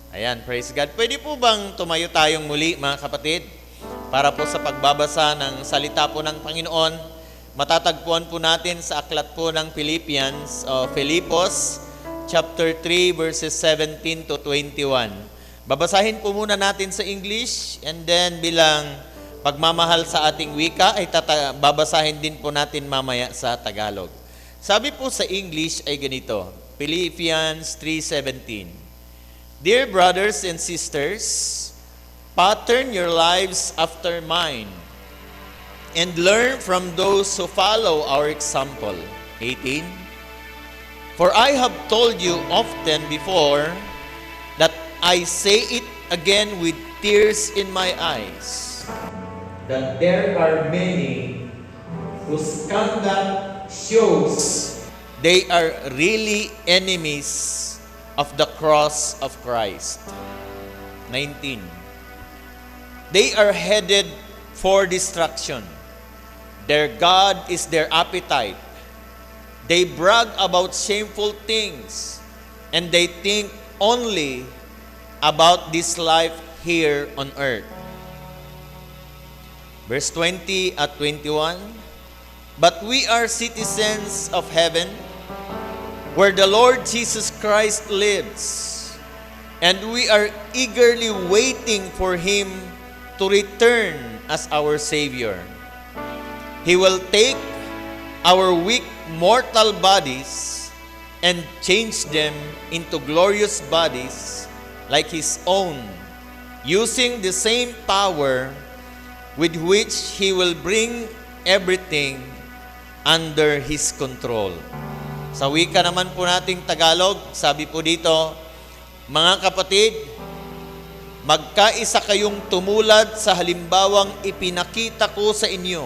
Ayan, praise God. Pwede po bang tumayo tayong muli, mga kapatid? Para po sa pagbabasa ng salita po ng Panginoon, matatagpuan po natin sa aklat po ng Philippians, o Filipos, chapter 3, verses 17 to 21. Babasahin po muna natin sa English, and then bilang pagmamahal sa ating wika, ay babasahin din po natin mamaya sa Tagalog. Sabi po sa English ay ganito, Philippians 3:17. Dear brothers and sisters, pattern your lives after mine and learn from those who follow our example. 18. For I have told you often before that I say it again with tears in my eyes, that there are many whose conduct shows they are really enemies of the cross of Christ. 19. They are headed for destruction. Their God is their appetite. They brag about shameful things, and they think only about this life here on earth. Verse 20 at 21. But we are citizens of heaven, where the Lord Jesus Christ lives, and we are eagerly waiting for Him to return as our Savior. He will take our weak mortal bodies and change them into glorious bodies like His own, using the same power with which He will bring everything under His control. Sa wika naman po nating Tagalog, sabi po dito, mga kapatid, magkaisa kayong tumulad sa halimbawang ipinakita ko sa inyo.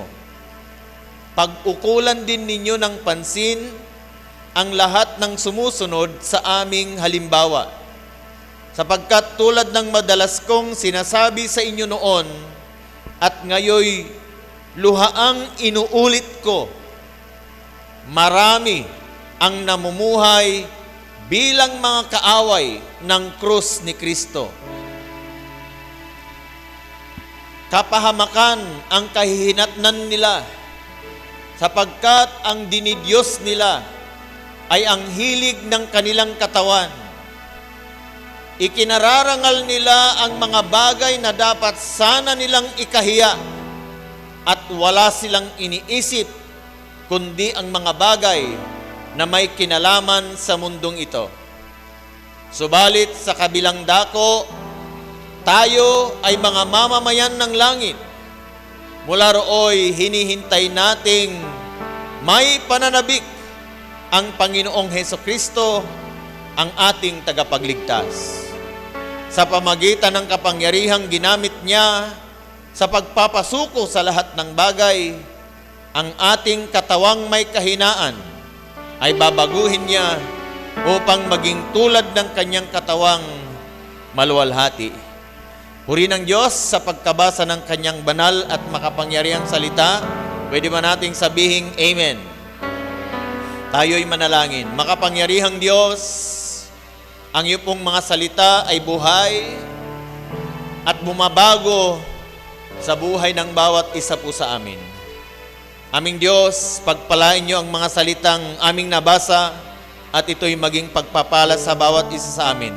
Pag-ukulan din ninyo ng pansin ang lahat ng sumusunod sa aming halimbawa. Sapagkat tulad ng madalas kong sinasabi sa inyo noon at ngayoy luhaang inuulit ko, marami ang namumuhay bilang mga kaaway ng krus ni Kristo. Kapahamakan ang kahihinatnan nila, sapagkat ang dinidiyos nila ay ang hilig ng kanilang katawan. Ikinararangal nila ang mga bagay na dapat sana nilang ikahiya, at wala silang iniisip kundi ang mga bagay na may kinalaman sa mundong ito. Subalit sa kabilang dako, tayo ay mga mamamayan ng langit. Mula rooy hinihintay nating may pananabik ang Panginoong Hesukristo, ang ating tagapagligtas. Sa pamagitan ng kapangyarihang ginamit niya sa pagpapasuko sa lahat ng bagay, ang ating katawang may kahinaan ay babaguhin niya upang maging tulad ng kanyang katawang maluwalhati. Puri ng Diyos sa pagkabasa ng kanyang banal at makapangyarihang salita. Pwede ba nating sabihing Amen? Tayo'y manalangin. Makapangyarihang Diyos, ang iyo pong mga salita ay buhay at bumabago sa buhay ng bawat isa po sa amin. Aming Diyos, pagpalain niyo ang mga salitang aming nabasa at ito'y maging pagpapala sa bawat isa sa amin.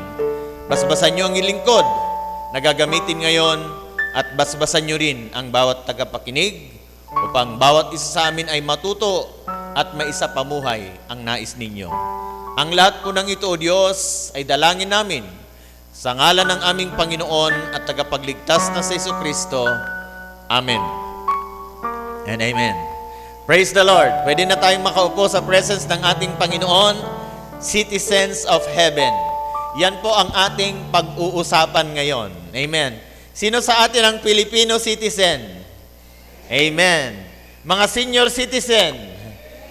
Basbasan niyo ang ilingkod na gagamitin ngayon at basbasan niyo rin ang bawat tagapakinig upang bawat isa sa amin ay matuto at maisapamuhay ang nais ninyo. Ang lahat po ng ito, O Diyos, ay dalangin namin sa ngalan ng aming Panginoon at tagapagligtas na sa Jesucristo. Amen. And amen. Praise the Lord. Pwede na tayong makaupo sa presence ng ating Panginoon, citizens of heaven. Yan po ang ating pag-uusapan ngayon. Amen. Sino sa atin ang Filipino citizen? Amen. Mga senior citizen?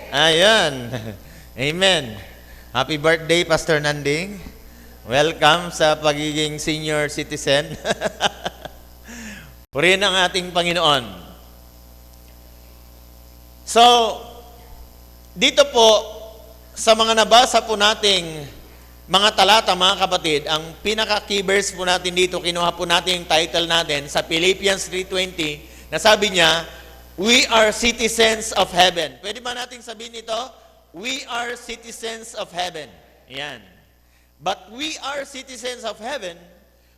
Ayan. Amen. Happy birthday, Pastor Nanding. Welcome sa pagiging senior citizen. Purihin ang ating Panginoon. So, dito po, sa mga nabasa po nating mga talata, mga kapatid, ang pinaka-key verse po natin dito, kinuha po natin yung title natin sa Philippians 3:20, na sabi niya, we are citizens of heaven. Pwede ba nating sabihin ito? We are citizens of heaven. Yan. But we are citizens of heaven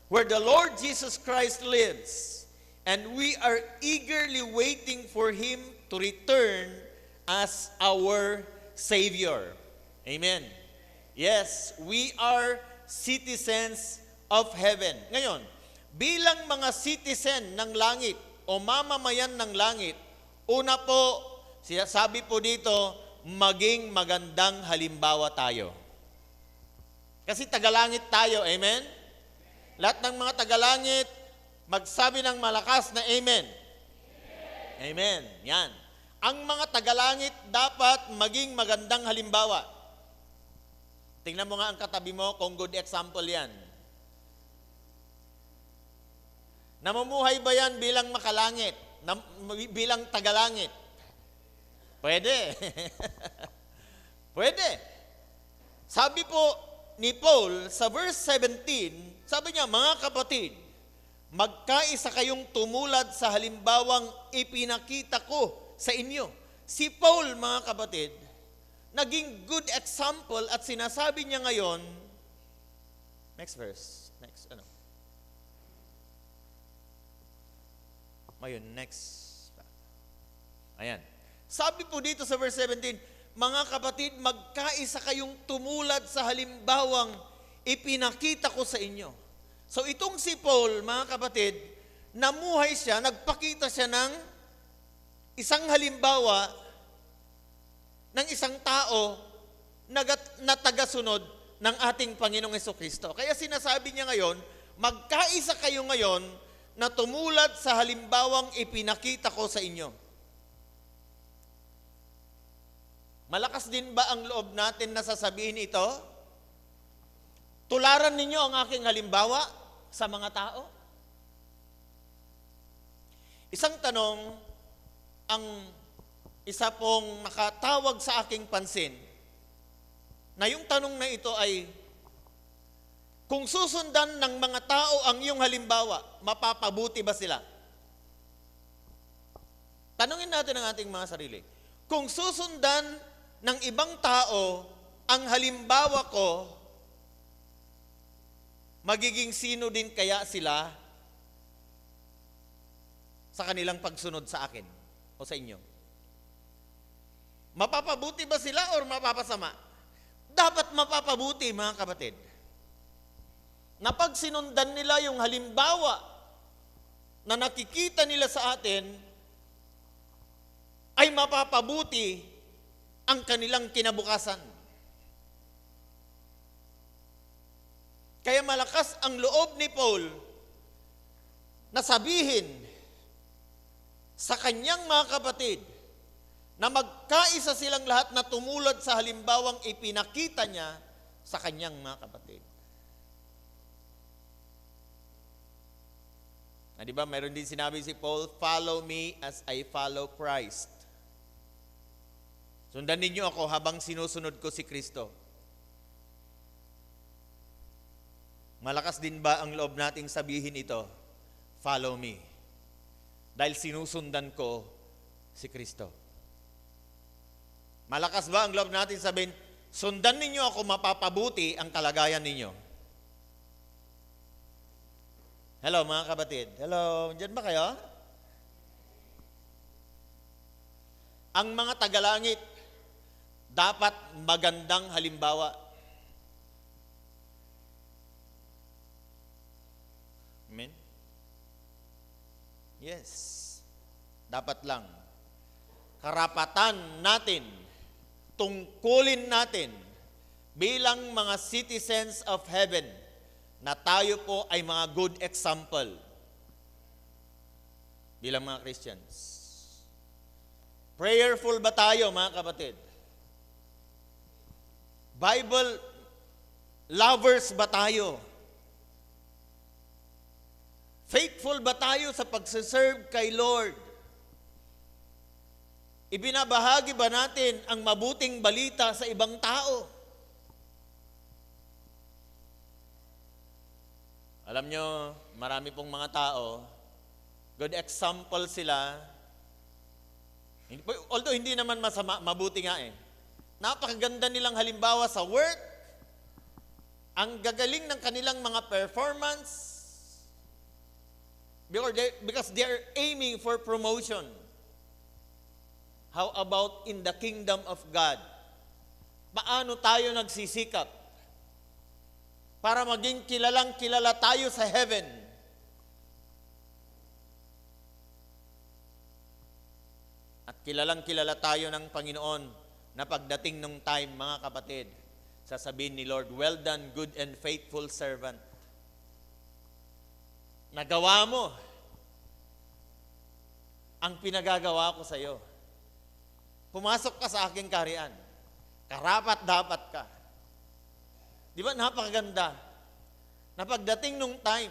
where the Lord Jesus Christ lives, and we are eagerly waiting for Him to return as our Savior. Amen. Yes, we are citizens of heaven. Ngayon, bilang mga citizen ng langit o mamamayan ng langit, una po, sabi po dito, maging magandang halimbawa tayo. Kasi tagalangit tayo, amen? Lahat ng mga tagalangit, magsabi ng malakas na amen. Amen. Yan. Ang mga tagalangit dapat maging magandang halimbawa. Tingnan mo nga ang katabi mo kung good example yan. Namumuhay ba yan bilang makalangit? Bilang tagalangit? Pwede. Pwede. Sabi po ni Paul sa verse 17, sabi niya, mga kapatid, magkaisa kayong tumulad sa halimbawang ipinakita ko sa inyo. Si Paul, mga kapatid, naging good example at sinasabi niya ngayon, next verse, next. Ayan. Sabi po dito sa verse 17, mga kapatid, magkaisa kayong tumulad sa halimbawang ipinakita ko sa inyo. So itong si Paul, mga kapatid, namuhay siya, nagpakita siya ng isang halimbawa ng isang tao na tagasunod ng ating Panginoong Hesukristo. Kaya sinasabi niya ngayon, magkaisa kayo ngayon na tumulad sa halimbawang ipinakita ko sa inyo. Malakas din ba ang loob natin na sasabihin ito? Tularan ninyo ang aking halimbawa sa mga tao? Isang tanong, ang isa pong nakatawag sa aking pansin, na yung tanong na ito ay, kung susundan ng mga tao ang iyong halimbawa, mapapabuti ba sila? Tanungin natin ang ating mga sarili. Kung susundan ng ibang tao ang halimbawa ko, magiging sino din kaya sila sa kanilang pagsunod sa akin o sa inyo? Mapapabuti ba sila o mapapasama? Dapat mapapabuti, mga kapatid. Na pag sinundan nila yung halimbawa na nakikita nila sa atin, ay mapapabuti ang kanilang kinabukasan. Kaya malakas ang loob ni Paul na sabihin sa kanyang mga kapatid na magkaisa silang lahat na tumulad sa halimbawang ipinakita niya sa kanyang mga kapatid. Na di ba, mayroon din sinabi si Paul, follow me as I follow Christ. Sundan ninyo ako habang sinusunod ko si Kristo. Malakas din ba ang loob nating sabihin ito? Follow me. Dahil sinusundan ko si Kristo. Malakas ba ang loob natin sabihin, sundan ninyo ako, mapapabuti ang kalagayan ninyo? Hello mga kapatid. Hello, dyan ba kayo? Ang mga tagalangit, dapat magandang halimbawa. Amen? Yes. Dapat lang. Karapatan natin, tungkulin natin bilang mga citizens of heaven na tayo po ay mga good example bilang mga Christians. Prayerful ba tayo, mga kapatid? Bible lovers ba tayo? Faithful ba tayo sa pagsiserve kay Lord? Ibinabahagi ba natin ang mabuting balita sa ibang tao? Alam nyo, marami pong mga tao, good example sila. Although hindi naman masama, mabuti nga eh. Napakaganda nilang halimbawa sa work, ang gagaling ng kanilang mga performance, because they are aiming for promotion. How about in the kingdom of God? Paano tayo nagsisikap para maging kilalang kilala tayo sa heaven? At kilalang kilala tayo ng Panginoon na pagdating ng time, mga kapatid, sasabihin ni Lord, well done, good and faithful servant. Nagawa mo ang pinagagawa ko sa iyo. Pumasok ka sa aking kaharian. Karapat dapat ka. Di ba napakaganda? Na pagdating nung time,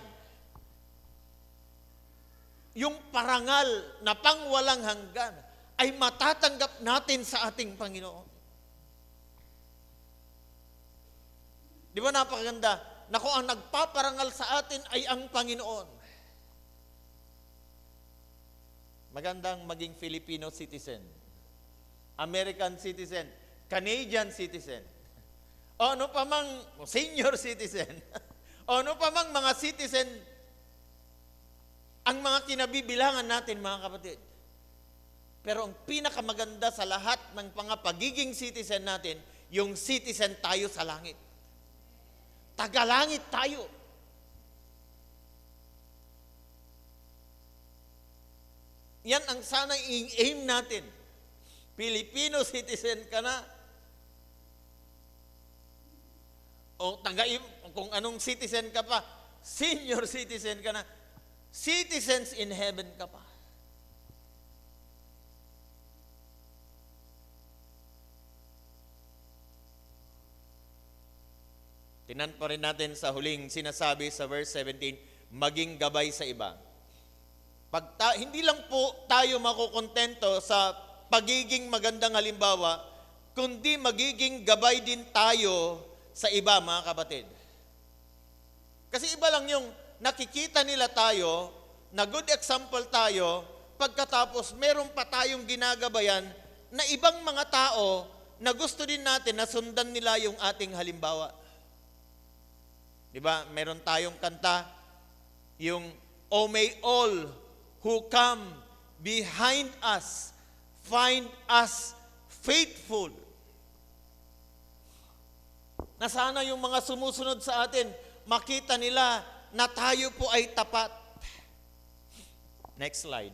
yung parangal na pangwalang hanggan ay matatanggap natin sa ating Panginoon. Di ba napakaganda? Na kung ang nagpaparangal sa atin ay ang Panginoon. Magandang maging Filipino citizen, American citizen, Canadian citizen, o ano pa mang senior citizen, o ano pa mang mga citizen, ang mga kinabibilangan natin, mga kapatid. Pero ang pinakamaganda sa lahat ng mga pagiging citizen natin, yung citizen tayo sa langit. Tagalangit tayo. Yan ang sana i-aim natin. Filipino citizen ka na, o kung anong citizen ka pa, senior citizen ka na, citizens in heaven ka pa. Tinan pa rin natin sa huling sinasabi sa verse 17, maging gabay sa iba. Hindi lang po tayo makukontento sa pagiging magandang halimbawa, kundi magiging gabay din tayo sa iba, mga kapatid. Kasi iba lang yung nakikita nila tayo, na good example tayo, pagkatapos meron pa tayong ginagabayan na ibang mga tao na gusto din natin na sundan nila yung ating halimbawa. Diba? Meron tayong kanta, yung, "O may all who come behind us find us faithful." Na sana yung mga sumusunod sa atin, makita nila na tayo po ay tapat. Next slide.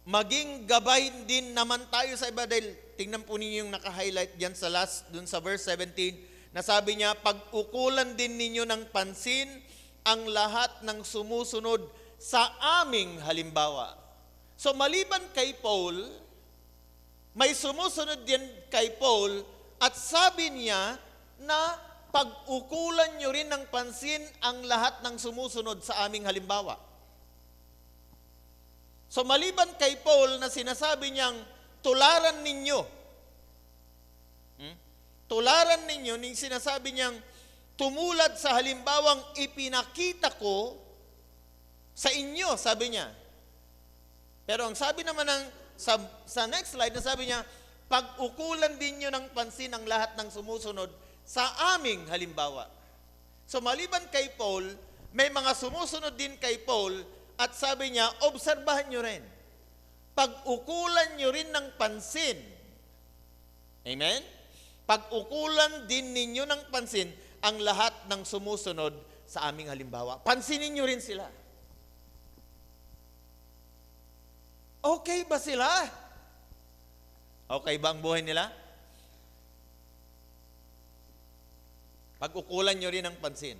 Maging gabay din naman tayo sa iba, dahil tingnan po ninyo yung naka-highlight dyan sa last, dun sa verse 17, na sabi niya, pag-ukulan din ninyo ng pansin ang lahat ng sumusunod sa aming halimbawa. So maliban kay Paul, may sumusunod din kay Paul, at sabi niya na pag-ukulan nyo rin ng pansin ang lahat ng sumusunod sa aming halimbawa. So maliban kay Paul na sinasabi niyang tularan ninyo, tularan ninyo, ning sinasabi niyang tumulad sa halimbawang ipinakita ko sa inyo, sabi niya. Pero ang sabi naman sa next slide, na sabi niya, pag-ukulan din nyo ng pansin ang lahat ng sumusunod sa aming halimbawa. So maliban kay Paul, may mga sumusunod din kay Paul, at sabi niya, obserbahan nyo rin. Pag-ukulan nyo rin ng pansin. Amen? Pag-ukulan din ninyo ng pansin ang lahat ng sumusunod sa aming halimbawa. Pansinin nyo rin sila. Okay ba sila? Okay ba ang buhay nila? Pag-ukulan nyo rin ng pansin.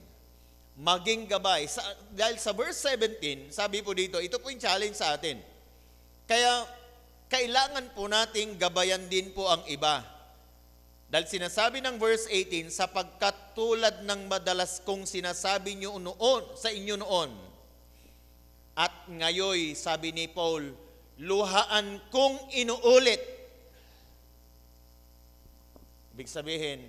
Maging gabay. Dahil sa verse 17, sabi po dito, ito po yung challenge sa atin. Kaya, kailangan po nating gabayan din po ang iba. Dahil sinasabi ng verse 18, sapagkat tulad ng madalas kong sinasabi nyo noon, sa inyo noon, at ngayoy, sabi ni Paul, luhaan kong inuulit. Ibig sabihin,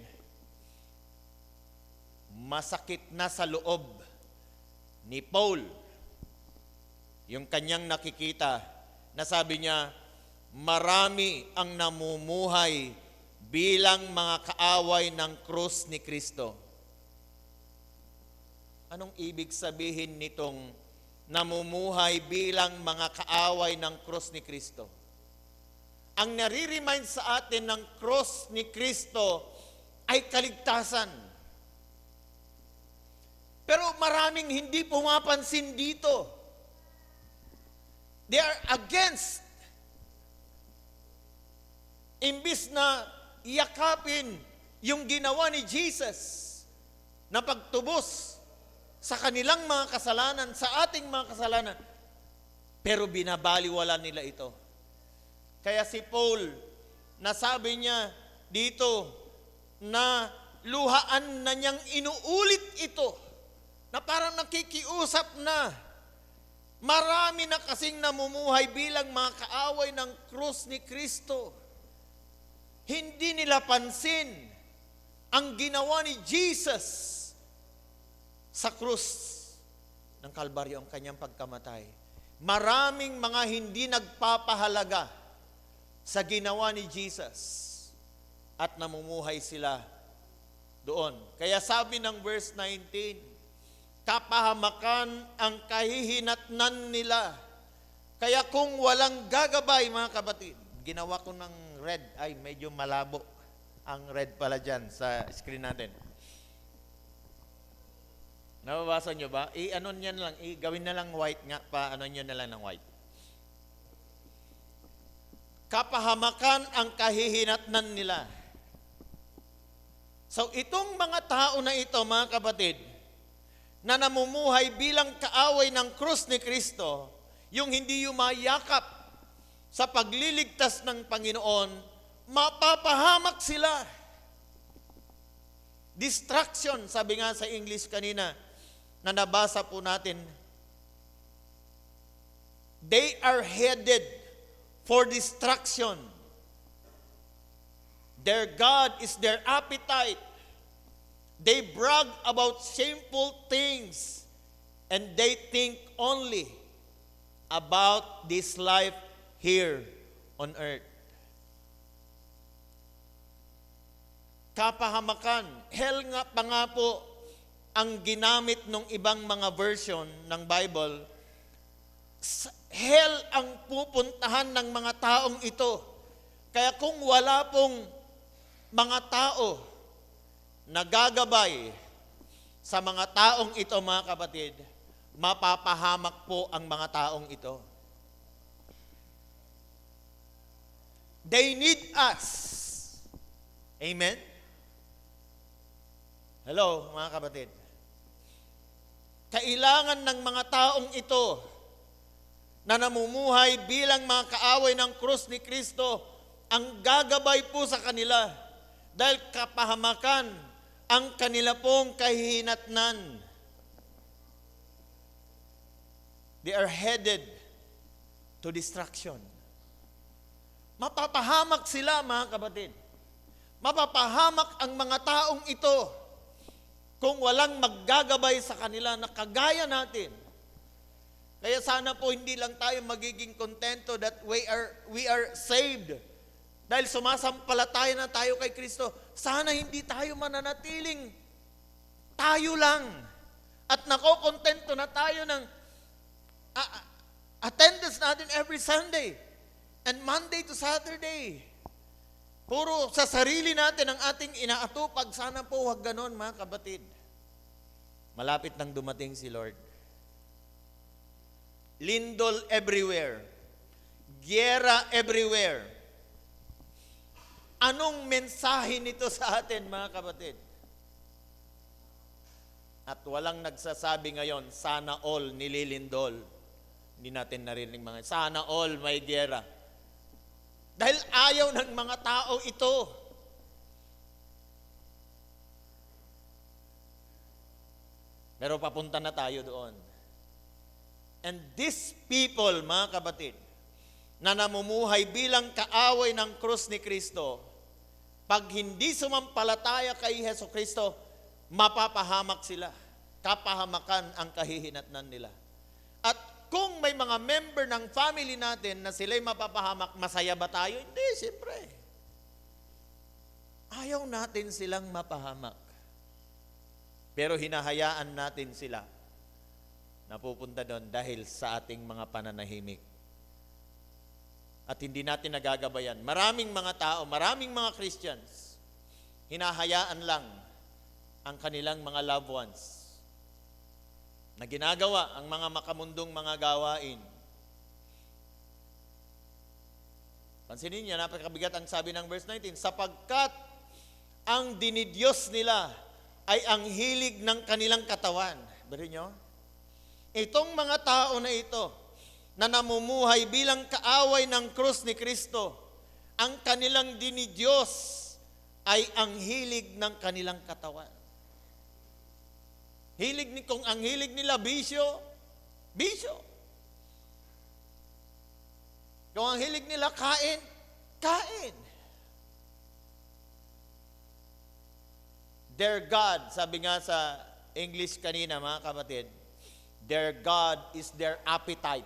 masakit na sa loob ni Paul yung kanyang nakikita na sabi niya, marami ang namumuhay bilang mga kaaway ng krus ni Kristo. Anong ibig sabihin nitong namumuhay bilang mga kaaway ng krus ni Kristo? Ang nare-remind sa atin ng krus ni Kristo ay kaligtasan. Pero maraming hindi pumapansin dito. They are against. Imbis na yakapin yung ginawa ni Jesus na pagtubos sa kanilang mga kasalanan, sa ating mga kasalanan, pero binabaliwala nila ito. Kaya si Paul, nasabi niya dito na luhaan na niyang inuulit ito, na parang nakikiusap na. Marami na kasing namumuhay bilang mga kaaway ng krus ni Kristo. Hindi nila pansin ang ginawa ni Jesus sa krus ng Kalbaryo, ang kanyang pagkamatay. Maraming mga hindi nagpapahalaga sa ginawa ni Jesus at namumuhay sila doon. Kaya sabi ng verse 19, kapahamakan ang kahihinatnan nila. Kaya kung walang gagabay, mga kapatid, ginawa ko ng red, ay medyo malabo ang red pala dyan sa screen natin. Nababasa nyo ba? I-ano nyo na lang, gawin na lang white nga, pa-ano nyo na lang ng white. Kapahamakan ang kahihinatnan nila. So itong mga tao na ito, mga kapatid, na namumuhay bilang kaaway ng krus ni Kristo, yung hindi yumayakap sa pagliligtas ng Panginoon, mapapahamak sila. Distraction, sabi nga sa English kanina, na nabasa po natin, they are headed for destruction. Their God is their appetite. They brag about shameful things, and they think only about this life here on earth. Kapahamakan, hell nga pa nga po ang ginamit ng ibang mga version ng Bible. Hell ang pupuntahan ng mga taong ito. Kaya kung wala pong mga tao nagagabay sa mga taong ito, mga kapatid, mapapahamak po ang mga taong ito. They need us. Amen? Hello, mga kapatid. Kailangan ng mga taong ito na namumuhay bilang mga kaaway ng krus ni Kristo ang gagabay po sa kanila dahil kapahamakan ang kanila pong kahihinatnan. They are headed to destruction. Mapapahamak sila, mga kapatid. Mapapahamak ang mga taong ito kung walang maggagabay sa kanila na kagaya natin. Kaya sana po hindi lang tayo magiging kontento that we are saved. Dahil sumasampalataya na tayo kay Kristo, sana hindi tayo mananatiling tayo lang. At nakokontento na tayo ng attendance natin every Sunday and Monday to Saturday. Puro sa sarili natin ang ating inaatupag. Sana po wag ganon, mga kapatid. Malapit nang dumating si Lord. Lindol everywhere. Giyera everywhere. Anong mensahe nito sa atin, mga kapatid? At walang nagsasabi ngayon, sana all nililindol. Hindi natin narinig mga, sana all may giyera. Dahil ayaw ng mga tao ito. Pero papunta na tayo doon. And these people, mga kapatid, na namumuhay bilang kaaway ng krus ni Kristo, pag hindi sumampalataya kay Hesus Kristo, mapapahamak sila. Kapahamakan ang kahihinatnan nila. At kung may mga member ng family natin na sila'y mapapahamak, masaya ba tayo? Hindi, siyempre. Ayaw natin silang mapahamak. Pero hinahayaan natin sila napupunta doon dahil sa ating mga pananahimik. At hindi natin nagagabayan. Maraming mga tao, maraming mga Christians, hinahayaan lang ang kanilang mga loved ones na ginagawa ang mga makamundong mga gawain. Pansinin niyo, napakabigat ang sabi ng verse 19, sapagkat ang dinidiyos nila ay ang hilig ng kanilang katawan. Bari nyo? Itong mga tao na ito, na namumuhay bilang kaaway ng krus ni Kristo, ang kanilang dinidiyos ay ang hilig ng kanilang katawan. Kung ang hilig nila bisyo, bisyo. Kung ang hilig nila kain, kain. Their God, sabi nga sa English kanina mga kapatid, their God is their appetite.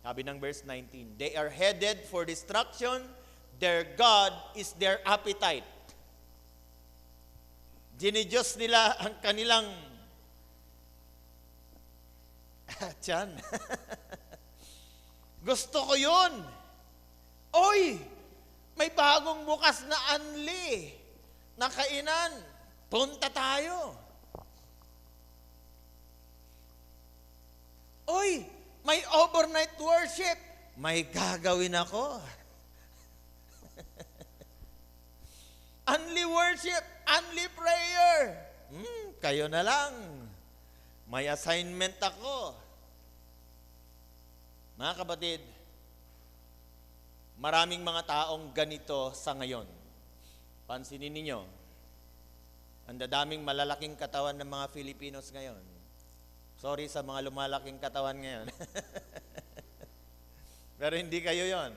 Sabi ng verse 19, they are headed for destruction, their God is their appetite. Dinidiyos nila ang kanilang tiyan. Gusto ko yun. Oy, may bagong bukas na anli na kainan. Punta tayo. Oy, may overnight worship. May gagawin ako. Only worship, only prayer. Kayo na lang. May assignment ako. Mga kapatid, maraming mga taong ganito sa ngayon. Pansinin ninyo, ang dadaming malalaking katawan ng mga Filipinos ngayon. Sorry sa mga lumalaking katawan ngayon. Pero hindi kayo yon.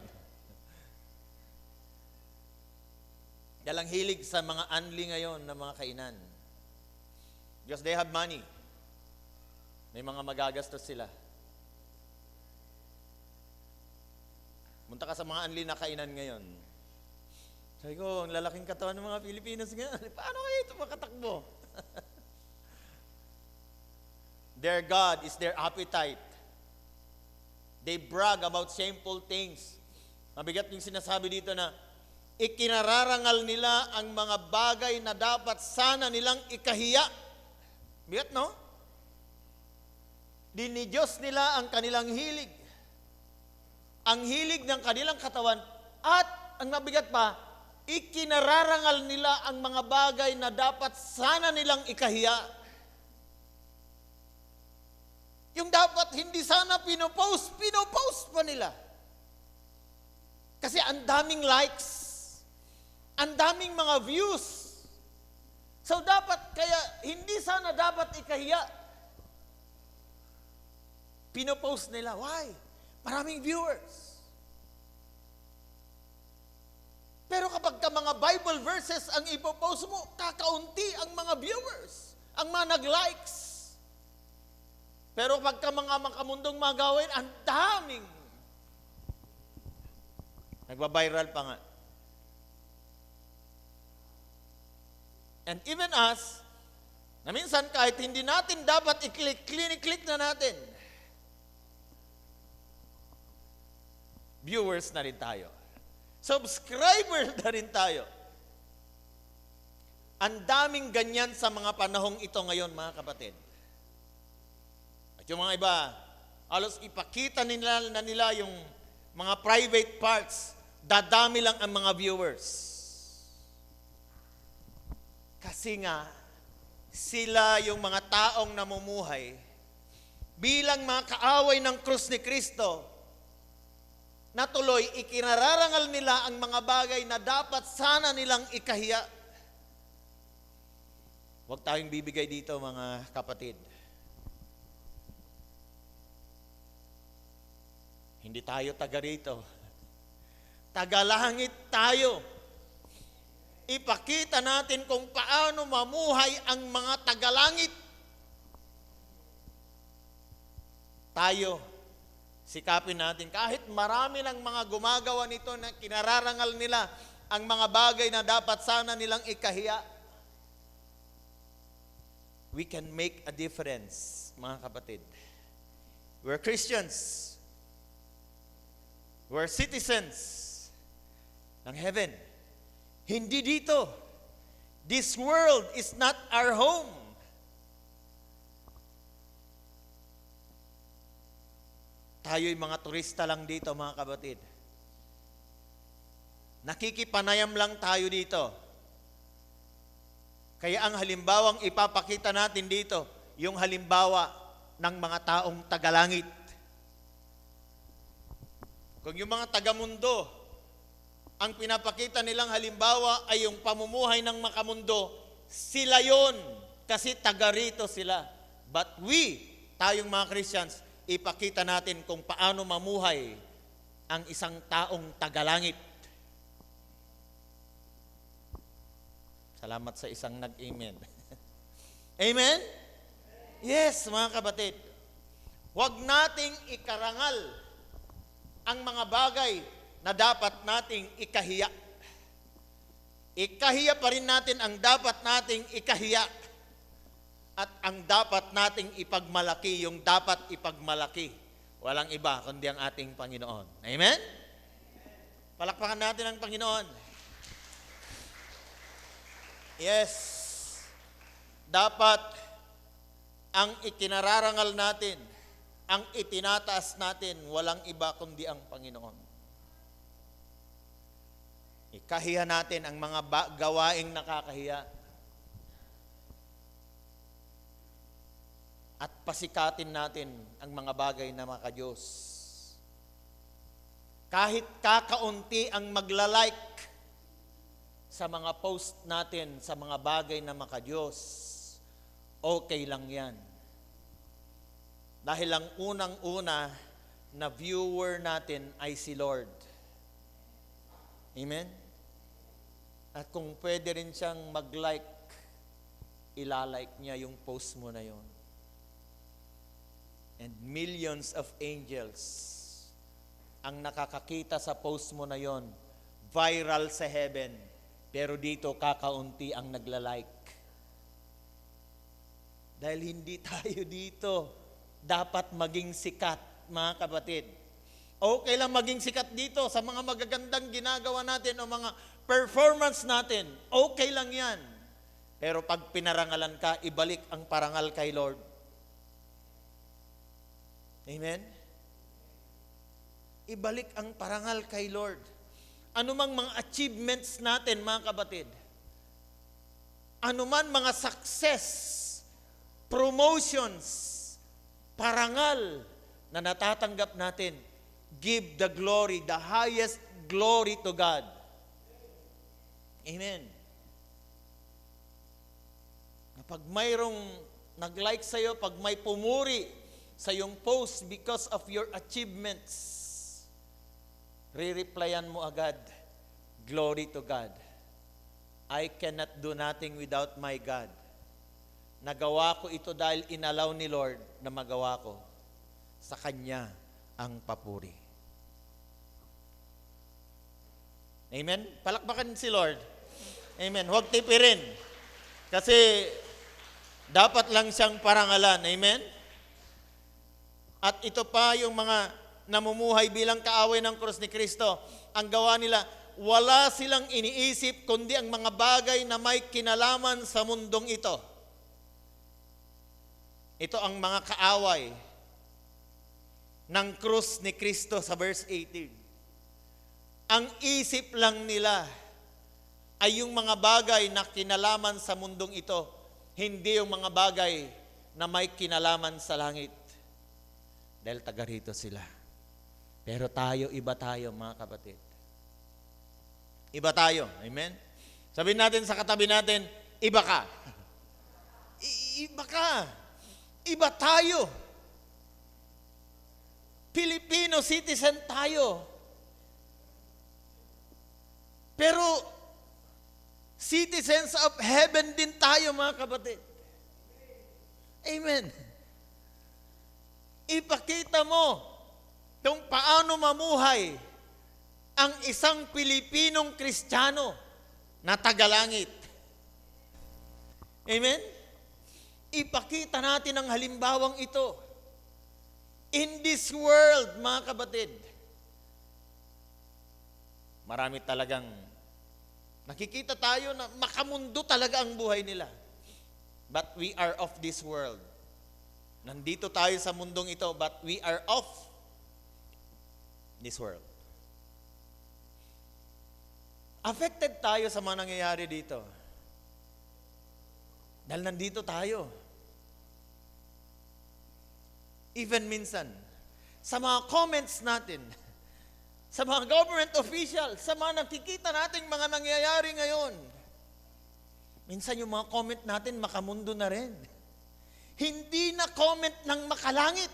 Dalang hilig sa mga anli ngayon na mga kainan. Because they have money. May mga magagastos sila. Munta ka sa mga anli na kainan ngayon. Sabi ko, ang lalaking katawan ng mga Pilipinos ngayon. Paano kayo ito makatakbo? Their God is their appetite. They brag about shameful things. Mabigat yung sinasabi dito na ikinararangal nila ang mga bagay na dapat sana nilang ikahiya. Bigat, no? Dinidiyos nila ang kanilang hilig. Ang hilig ng kanilang katawan. At, ang mabigat pa, ikinararangal nila ang mga bagay na dapat sana nilang ikahiya. Yung dapat hindi sana pinopost pa nila. Kasi ang daming likes. Ang daming mga views. So dapat, kaya hindi sana dapat ikahiya. Pinopost nila. Why? Maraming viewers. Pero kapag ka mga Bible verses ang ipopost mo, kakaunti ang mga viewers, ang mga nag-likes. Pero pagka mga makamundong mga gawain, ang daming. Nagba-viral pa nga. And even us, na minsan kahit hindi natin dapat i-click na natin, viewers na rin tayo. Subscriber na rin tayo. Ang daming ganyan sa mga panahong ito ngayon, mga kapatid. At yung mga iba, alos ipakita nila yung mga private parts, dadami lang ang mga viewers. Kasi nga, sila yung mga taong namumuhay bilang mga kaaway ng krus ni Kristo na tuloy ikinararangal nila ang mga bagay na dapat sana nilang ikahiya. Huwag tayong bibigay dito, mga kapatid. Hindi tayo taga rito. Tagalangit tayo. ipakita natin kung paano mamuhay ang mga tagalangit. Tayo, sikapin natin, kahit marami ng mga gumagawa nito na kinararangal nila ang mga bagay na dapat sana nilang ikahiya, we can make a difference, mga kapatid. We're Christians. We're citizens ng heaven. Hindi dito. This world is not our home. Tayo'y mga turista lang dito, mga kapatid. Nakikipanayam lang tayo dito. Kaya ang halimbawang ipapakita natin dito, yung halimbawa ng mga taong tagalangit. Kung yung mga tagamundo, ang pinapakita nilang halimbawa ay yung pamumuhay ng makamundo, sila yon kasi taga rito sila. But we, tayong mga Christians, ipakita natin kung paano mamuhay ang isang taong tagalangit. Salamat sa isang nag-amen. Amen? Yes, mga kapatid. Huwag nating ikarangal ang mga bagay na dapat nating ikahiya. Ikahiya pa rin natin ang dapat nating ikahiya. At ang dapat nating ipagmalaki, yung dapat ipagmalaki. Walang iba kundi ang ating Panginoon. Amen? Palakpakan natin ang Panginoon. Yes. Dapat ang ikinararangal natin, ang itinataas natin, walang iba kundi ang Panginoon. Ikahiya natin ang mga gawaing nakakahiya. At pasikatin natin ang mga bagay na maka-Diyos. Kahit kakaunti ang magla-like sa mga post natin, sa mga bagay na maka-Diyos, okay lang yan. Dahil ang unang-una na viewer natin ay si Lord. Amen? At kung pwede rin siyang mag-like, ilalike niya yung post mo na yon. And millions of angels ang nakakakita sa post mo na yon, viral sa heaven. Pero dito, kakaunti ang nagla-like. Dahil hindi tayo dito dapat maging sikat, mga kapatid. Okay lang maging sikat dito sa mga magagandang ginagawa natin o mga performance natin. Okay lang yan. Pero pag pinarangalan ka, ibalik ang parangal kay Lord. Amen? Ibalik ang parangal kay Lord. Anumang mga achievements natin, mga kapatid, anuman mga success, promotions, parangal na natatanggap natin, give the glory, the highest glory to God. Amen. Kapag mayroong nag-like sa'yo, pag may pumuri sa iyong post because of your achievements, re-replyan mo agad, glory to God. I cannot do nothing without my God. Nagawa ko ito dahil inalaw ni Lord na magawa ko. Sa Kanya ang papuri. Amen? Palakpakan si Lord. Amen. Huwag tipirin. Kasi dapat lang siyang parangalan. Amen? At ito pa yung mga namumuhay bilang kaaway ng krus ni Kristo. Ang gawa nila, wala silang iniisip kundi ang mga bagay na may kinalaman sa mundong ito. Ito ang mga kaaway ng krus ni Kristo sa verse 18. Ang isip lang nila ay yung mga bagay na kinalaman sa mundong ito, hindi yung mga bagay na may kinalaman sa langit. Dahil taga rito sila. Pero tayo, iba tayo, mga kapatid. Iba tayo. Amen? Sabihin natin sa katabi natin, iba ka. Iba ka. Iba tayo. Filipino citizen tayo. Pero Citizens of heaven din tayo, mga kapatid. Amen. Ipakita mo kung paano mamuhay ang isang Pilipinong Kristiyano na tagalangit. Amen? Ipakita natin ang halimbawang ito. In this world, mga kapatid, marami talagang nakikita tayo na makamundo talaga ang buhay nila. But we are of this world. Nandito tayo sa mundong ito, but we are of this world. Affected tayo sa mga nangyayari dito. Dahil nandito tayo. Even minsan, sa mga comments natin, sa mga government officials, sa mga nakikita nating mga nangyayari ngayon, minsan yung mga comment natin makamundo na rin. Hindi na comment ng makalangit.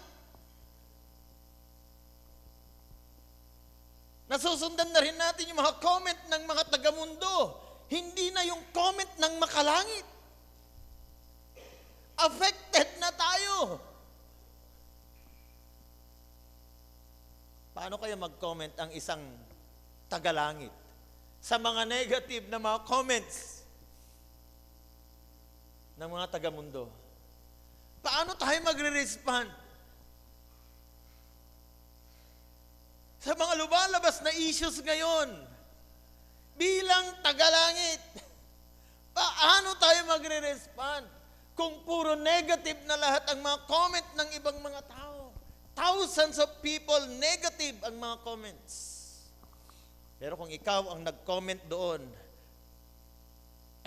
Nasusundan na rin natin yung mga comment ng mga tagamundo. Hindi na yung comment ng makalangit. Affected na tayo. Paano kaya mag-comment ang isang tagalangit sa mga negative na mga comments ng mga tagamundo? Paano tayo magre-respond sa mga lumalabas na issues ngayon bilang tagalangit? Paano tayo magre-respond kung puro negative na lahat ang mga comment ng ibang mga tao? Thousands of people, negative ang mga comments. Pero kung ikaw ang nag-comment doon,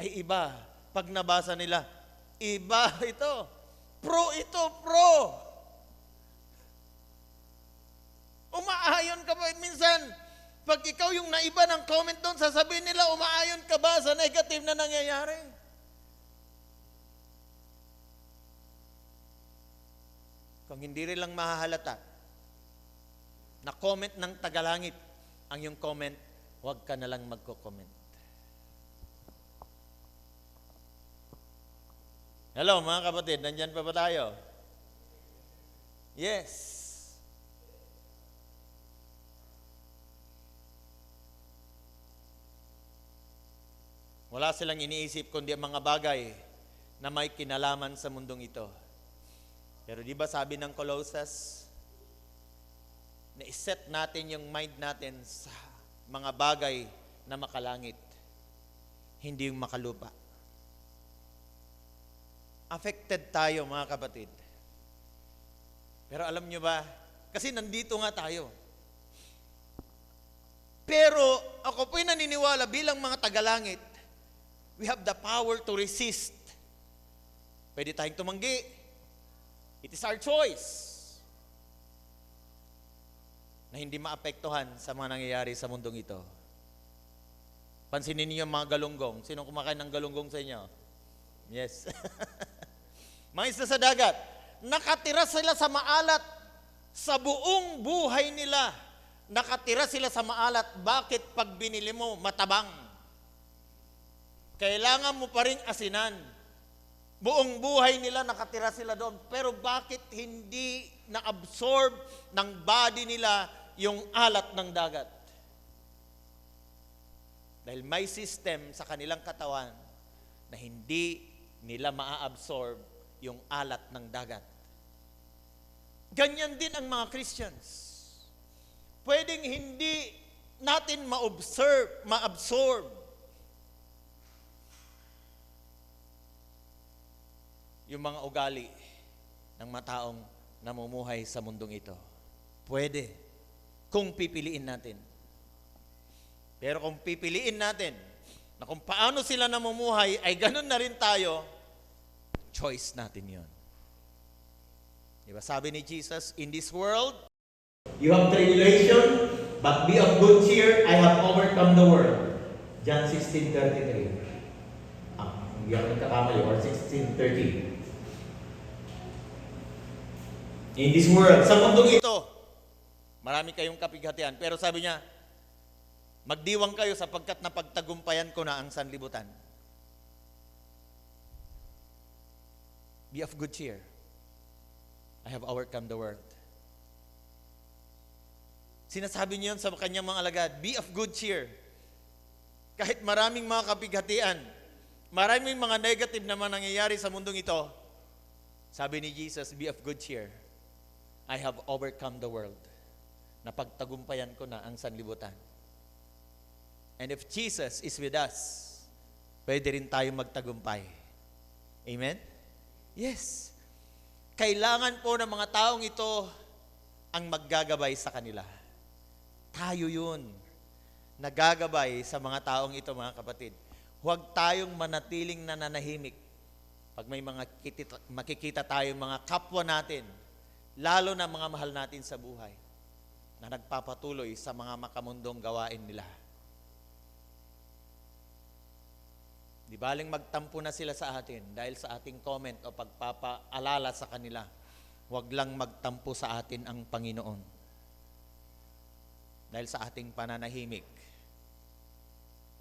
ay iba. Pag nabasa nila, iba ito. Pro ito, pro. Umaayon ka ba? Minsan, pag ikaw yung naiba ng comment doon, sasabihin nila, umaayon ka ba sa negative na nangyayari? Kung hindi rin lang mahahalata na comment ng tagalangit ang yung comment, huwag ka na lang magko-comment. Hello mga kapatid, nandyan pa ba tayo? Yes. Wala silang iniisip kundi ang mga bagay na may kinalaman sa mundong ito. Pero di ba sabi ng Colossus, na iset natin yung mind natin sa mga bagay na makalangit, hindi yung makalupa. Affected tayo mga kapatid. Pero alam nyo ba, kasi nandito nga tayo. Pero ako po'y naniniwala bilang mga tagalangit, we have the power to resist. Pwede tayong tumanggi. It is our choice na hindi maapektuhan sa mga nangyayari sa mundong ito. Pansinin niyo yung mga galunggong. Sino kumakain ng galunggong sa inyo? Yes. Mga isda sa dagat, nakatira sila sa maalat sa buong buhay nila. Nakatira sila sa maalat. Bakit pag binili mo, matabang? Kailangan mo pa rin asinan. Buong buhay nila nakatira sila doon. Pero bakit hindi na-absorb ng body nila yung alat ng dagat? Dahil may system sa kanilang katawan na hindi nila maa-absorb yung alat ng dagat. Ganyan din ang mga Christians. Pwedeng hindi natin ma-absorb yung mga ugali ng mga taong namumuhay sa mundong ito. Pwede, kung pipiliin natin. Pero kung pipiliin natin na kung paano sila namumuhay, ay ganun na rin tayo, choice natin yon. Diba sabi ni Jesus, in this world, you have tribulation, but be of good cheer, I have overcome the world. John 16:33. Hindi ako nagkakamali, or 16:30. In this world, sa mundong ito, marami kayong kapighatian. Pero sabi niya, magdiwang kayo sapagkat napagtagumpayan ko na ang sanlibutan. Be of good cheer. I have overcome the world. Sinasabi niya yun sa kanyang mga alagad, be of good cheer. Kahit maraming mga kapighatian, maraming mga negative naman nangyayari sa mundong ito, sabi ni Jesus, be of good cheer. I have overcome the world. Napagtagumpayan ko na ang sanlibutan. And if Jesus is with us, pwede rin tayo magtagumpay. Amen? Yes. Kailangan po ng mga taong ito ang maggagabay sa kanila. Tayo yun. Nagagabay sa mga taong ito, mga kapatid. Huwag tayong manatiling nananahimik. Pag may mga makikita tayong mga kapwa natin, lalo na mga mahal natin sa buhay, na nagpapatuloy sa mga makamundong gawain nila. Di baling magtampo na sila sa atin dahil sa ating comment o pagpapaalala sa kanila. Huwag lang magtampo sa atin ang Panginoon. Dahil sa ating pananahimik,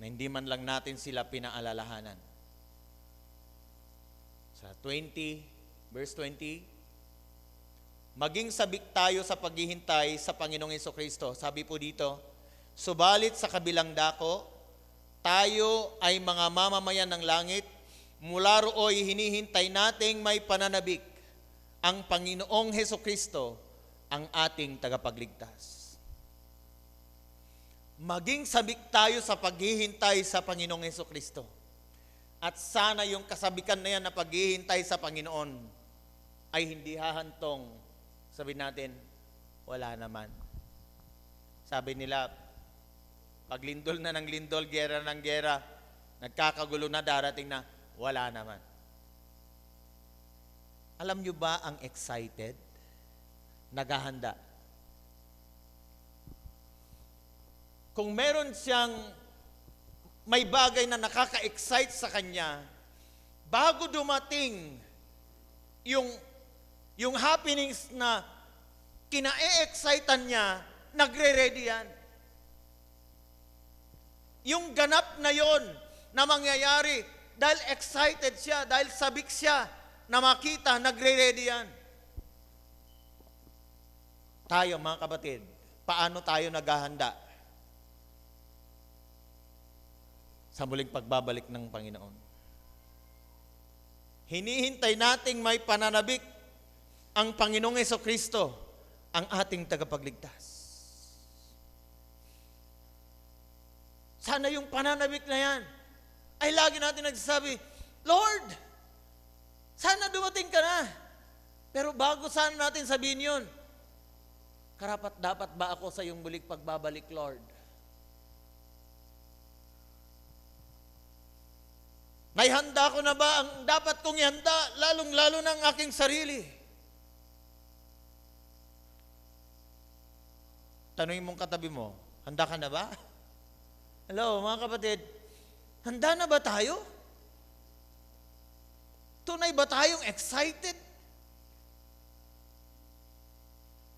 na hindi man lang natin sila pinaalalahanan. Sa 20, verse 20, maging sabik tayo sa paghihintay sa Panginoong Hesukristo. Sabi po dito, subalit sa kabilang dako, tayo ay mga mamamayan ng langit, mula rooy hinihintay nating may pananabik, ang Panginoong Hesukristo, ang ating tagapagligtas. Maging sabik tayo sa paghihintay sa Panginoong Hesukristo. At sana yung kasabikan na yan na paghihintay sa Panginoon ay hindi hahantong, sabi natin, wala naman. Sabi nila, pag lindol na ng lindol, gera ng gera, nagkakagulo na, darating na, wala naman. Alam nyo ba ang excited? Naghahanda. Kung meron siyang may bagay na nakaka-excite sa kanya, bago dumating yung happenings na kina-excitan niya, nagre-ready yan. Yung ganap na yon na mangyayari, dahil excited siya, dahil sabik siya na makita, nagre-ready yan. Tayo, mga kapatid, paano tayo naghahanda sa muling pagbabalik ng Panginoon? Hinihintay nating may pananabik ang Panginoong Hesukristo, ang ating tagapagligtas. Sana yung pananabik na yan ay lagi natin nagsasabi, Lord, sana dumating ka na. Pero bago sana natin sabihin yun, karapat dapat ba ako sa iyong muling pagbabalik, Lord? Naihanda ko na ba ang dapat kong ihanda, lalong-lalo na ang aking sarili? Tanungin mong katabi mo, handa ka na ba? Hello, mga kapatid, handa na ba tayo? Tunay ba tayong excited?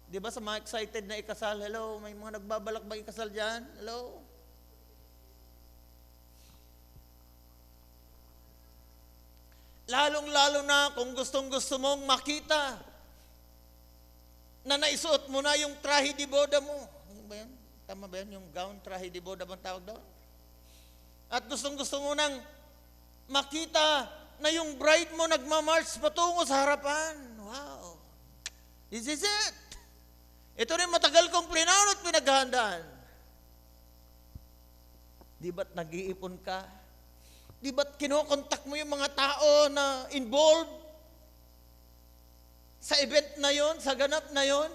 Di ba sa mga excited na ikasal, hello, may mga nagbabalak ba ikasal dyan? Hello? Lalong-lalo na kung gustong-gusto mong makita na naisuot mo na yung trahe di boda mo. Ano ba yan? Tama ba yan? Yung gown, trahe di boda bang tawag doon? At gustong-gusto mo nang makita na yung bride mo nagmamarch patungo sa harapan. Wow! This is it! Ito rin matagal kong plinano at pinaghahandaan. Di ba't nag-iipon ka? Di ba't kinokontak mo yung mga tao na involved sa event na yon, sa ganap na yon?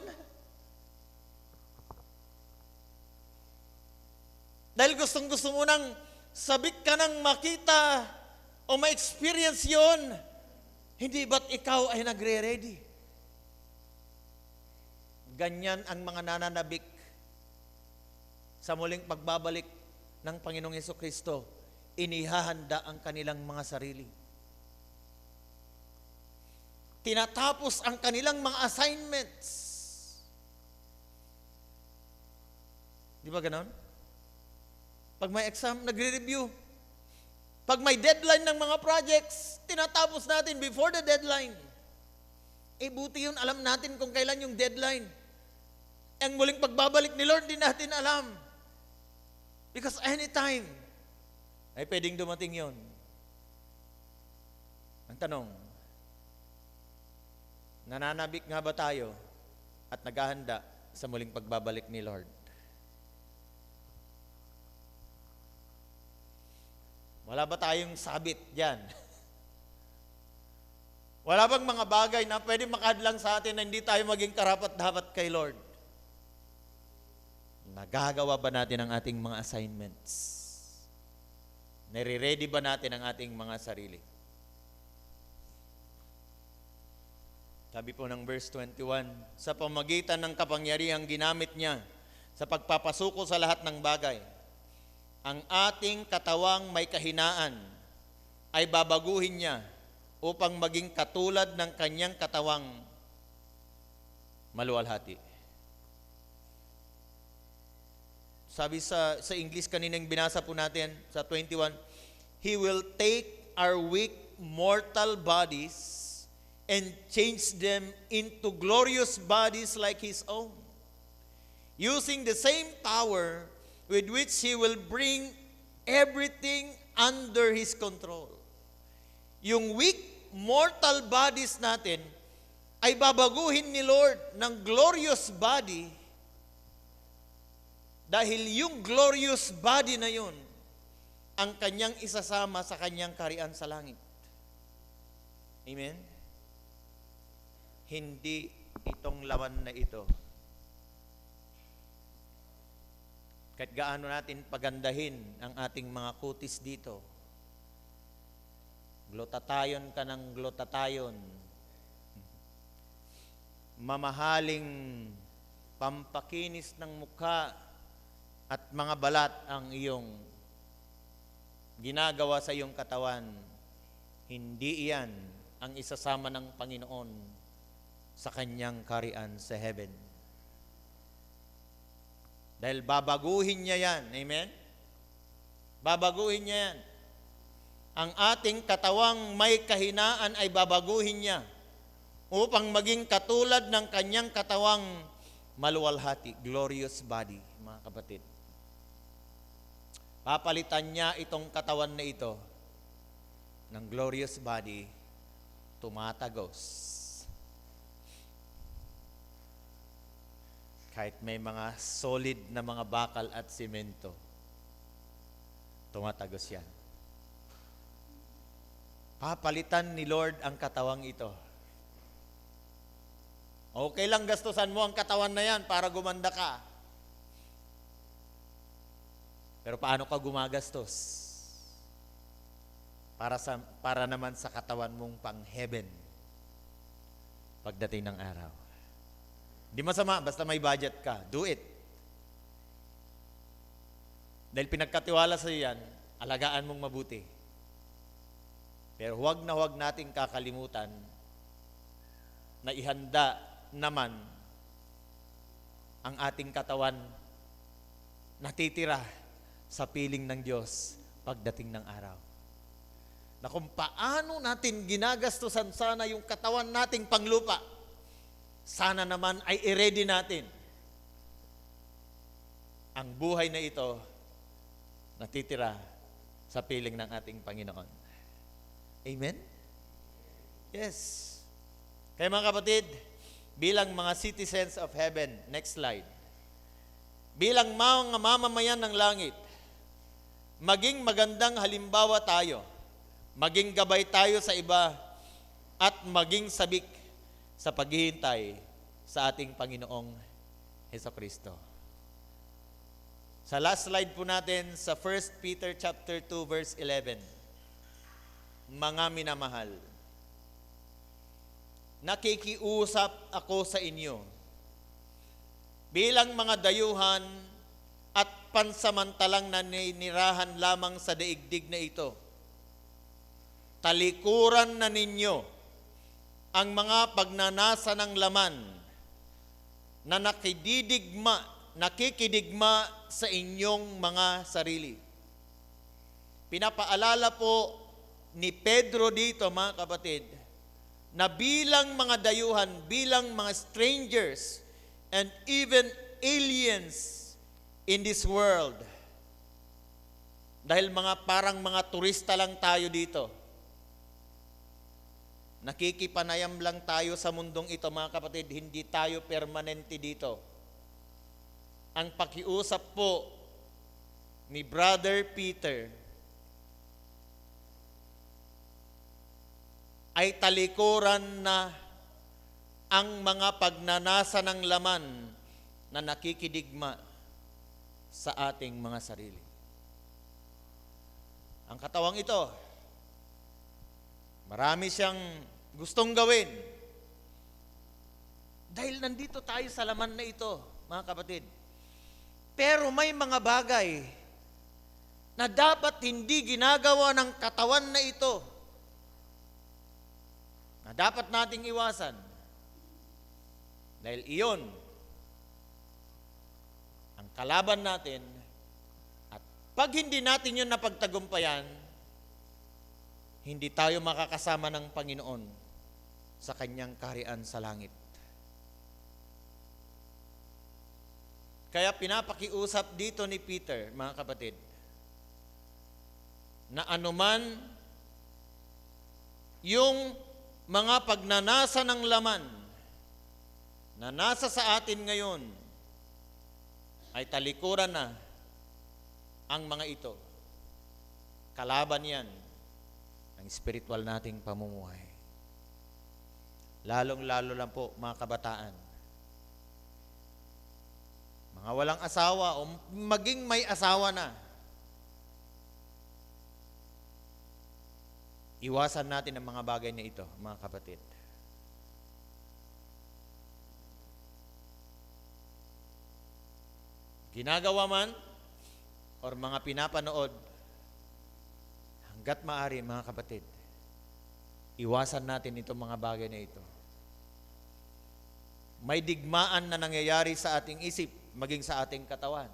Dahil gustong-gusto mo nang sabik ka nang makita o ma-experience yon, hindi ba't ikaw ay nagre-ready? Ganyan ang mga nananabik sa muling pagbabalik ng Panginoong Hesukristo. Inihahanda ang kanilang mga sarili. Tinatapos ang kanilang mga assignments. Di ba ganon? Pag may exam, nagre-review. Pag may deadline ng mga projects, tinatapos natin before the deadline. buti yun, alam natin kung kailan yung deadline. Ang muling pagbabalik ni Lord, di natin alam. Because anytime, ay pwedeng dumating yon. Ang tanong, nananabik nga ba tayo at naghahanda sa muling pagbabalik ni Lord? Wala ba tayong sabit dyan? Wala bang mga bagay na pwede makadlang sa atin na hindi tayo maging karapat-dapat kay Lord? Nagagawa ba natin ang ating mga assignments? Nare-ready ba natin ang ating mga sarili? Sabi po ng verse 21, sa pamagitan ng kapangyarihang ginamit niya sa pagpapasuko sa lahat ng bagay, ang ating katawang may kahinaan ay babaguhin niya upang maging katulad ng kanyang katawang maluwalhati. Sabi sa English kaninang binasa po natin sa 21, He will take our weak mortal bodies and change them into glorious bodies like His own, using the same power with which He will bring everything under His control. Yung weak, mortal bodies natin ay babaguhin ni Lord ng glorious body dahil yung glorious body na yun ang kanyang isasama sa kanyang kaharian sa langit. Amen? Hindi itong laman na ito. Kahit gaano natin pagandahin ang ating mga kutis dito, glutatayon ka ng glutatayon, mamahaling pampakinis ng mukha at mga balat ang iyong ginagawa sa iyong katawan, hindi iyan ang isasama ng Panginoon sa kanyang kaharian sa heaven. Dahil babaguhin niya yan. Amen? Babaguhin niya yan. Ang ating katawang may kahinaan ay babaguhin niya upang maging katulad ng kanyang katawang maluwalhati, glorious body, mga kapatid. Papalitan niya itong katawan na ito ng glorious body, tumatagos. Kahit may mga solid na mga bakal at simento, tumatagos yan. Papalitan ni Lord ang katawang ito. Okay lang gastusan mo ang katawan na yan para gumanda ka. Pero paano ka gumagastos? Para naman sa katawan mong pang-heaven pagdating ng araw. Di masama, basta may budget ka, do it. Dahil pinagkatiwala sa iyo yan, alagaan mong mabuti. Pero huwag nating kakalimutan na ihanda naman ang ating katawan natitira sa piling ng Diyos pagdating ng araw. Na kung paano natin ginagastusan sana yung katawan nating panglupa, sana naman ay i-ready natin ang buhay na ito natitira sa piling ng ating Panginoon. Amen? Yes. Kaya mga kapatid, bilang mga citizens of heaven, next slide. Bilang mga mamamayan ng langit, maging magandang halimbawa tayo, maging gabay tayo sa iba, at maging sabik sa paghihintay sa ating Panginoong Hesukristo. Sa last slide po natin, sa 1 Peter chapter 2 verse 11. Mga minamahal, nakikiusap ako sa inyo bilang mga dayuhan at pansamantalang naninirahan lamang sa daigdig na ito. Talikuran na ninyo ang mga pagnanasa ng laman na nakikidigma sa inyong mga sarili. Pinapaalala po ni Pedro dito, mga kapatid, na bilang mga dayuhan, bilang mga strangers, and even aliens in this world. Dahil parang mga turista lang tayo dito. Nakikipanayam lang tayo sa mundong ito, mga kapatid, hindi tayo permanente dito. Ang pakiusap po ni Brother Peter ay talikuran na ang mga pagnanasa ng laman na nakikidigma sa ating mga sarili. Ang katawang ito, marami siyang gustong gawin. Dahil nandito tayo sa laman na ito, mga kapatid. Pero may mga bagay na dapat hindi ginagawa ng katawan na ito, na dapat nating iwasan. Dahil iyon ang kalaban natin, at pag hindi natin yun napagtagumpayan, hindi tayo makakasama ng Panginoon sa kanyang kaharian sa langit. Kaya pinapakiusap dito ni Peter, mga kapatid, na anuman yung mga pagnanasa ng laman na nasa sa atin ngayon, ay talikuran na ang mga ito. Kalaban yan ang spiritual nating pamumuhay. Lalong-lalo lang po, mga kabataan, mga walang asawa o maging may asawa na, iwasan natin ang mga bagay na ito, mga kapatid. Ginagawa man or mga pinapanood, hanggat maaari, mga kapatid, iwasan natin itong mga bagay na ito. May digmaan na nangyayari sa ating isip, maging sa ating katawan.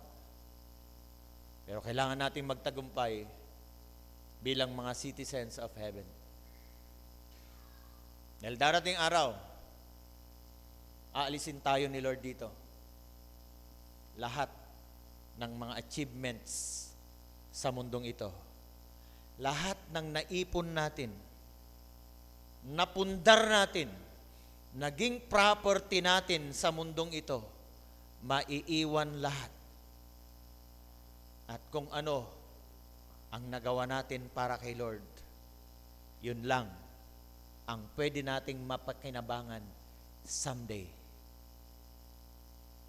Pero kailangan nating magtagumpay bilang mga citizens of heaven. Dahil darating araw, aalisin tayo ni Lord dito. Lahat ng mga achievements sa mundong ito, lahat ng naipon natin, napundar natin, naging property natin sa mundong ito, maiiwan lahat. At kung ano ang nagawa natin para kay Lord, yun lang ang pwede nating mapakinabangan someday,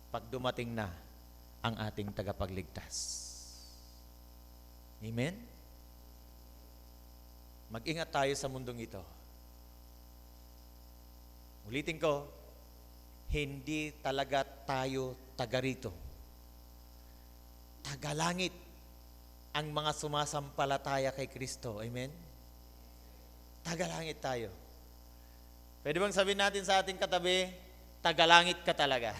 pag dumating na ang ating tagapagligtas. Amen? Mag-ingat tayo sa mundong ito. Ulitin ko, hindi talaga tayo taga rito. Tagalangit ang mga sumasampalataya kay Kristo. Amen? Tagalangit tayo. Pwede bang sabihin natin sa ating katabi, tagalangit ka talaga?